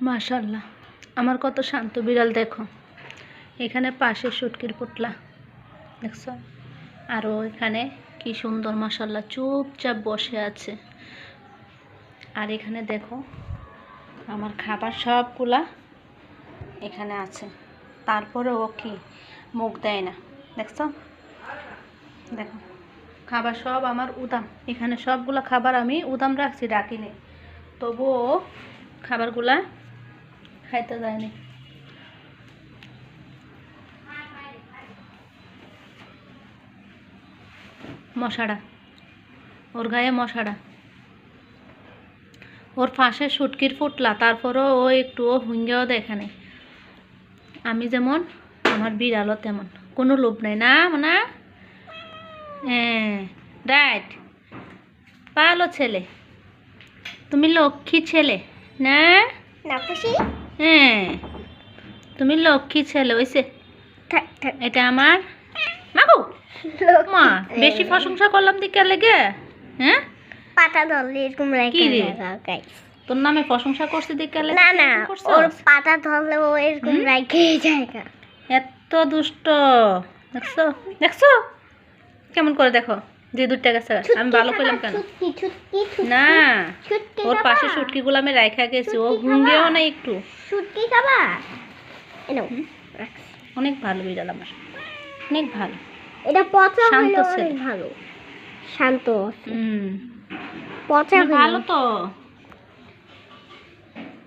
মাশাআল্লাহ, আমার কত শান্ত বিড়াল দেখো। এখানে পাশে শুটকির পোটলা দেখছো, আরও এখানে কি সুন্দর মাশাআল্লাহ চুপচাপ বসে আছে। আর এখানে দেখো আমার খাবার সবগুলা এখানে আছে, তারপরে ও কি মুখ দেয় না, দেখছো। দেখো খাবার সব আমার উদাম, এখানে সবগুলা খাবার আমি উদাম রাখছি, ডাকিনি, তবুও খাবারগুলা খাইতে যায়নি। মশাড়া, ওর গায়ে মশাড়া, ওর পাশে শুটকির ফুটলা, তারপরেও ও একটুও হুঙ্গেও দেখানে। আমি যেমন আমার বিড়ালও তেমন, কোনো লোভ নাই না না। হ্যাঁ রাইট, ভালো ছেলে, তুমি লক্ষ্মী ছেলে না না খুশি? হ্যাঁ তুমি লক্ষ্মী ছেলে হইছে। এটা আমার মাগো মা, বেশি প্রশংসা করলাম দিকে লেগে। হ্যাঁ পাটা ধরলে এরকম কি রে? গাইস, তোর নামে প্রশংসা করছে দিকে লেগে? না না, ওর পাটা ধরলে ও এরকম রাখে জায়গা। এত দুষ্ট, দেখছো দেখছো কেমন করে, দেখো যে দুধটা গেছে। আমি ভালো করলাম কেন না, ওর পাশে শুটকিগুলো আমি রাইখা গেছি, ও হুঙ্গেও না একটু। শুটকি খাবা? এনো অনেক ভালো বিড়াল আমার, অনেক ভালো। এটা পচা শান্ত হলো, ছেলে। অনেক ভালো শান্ত। হুম পচা ভালো তো।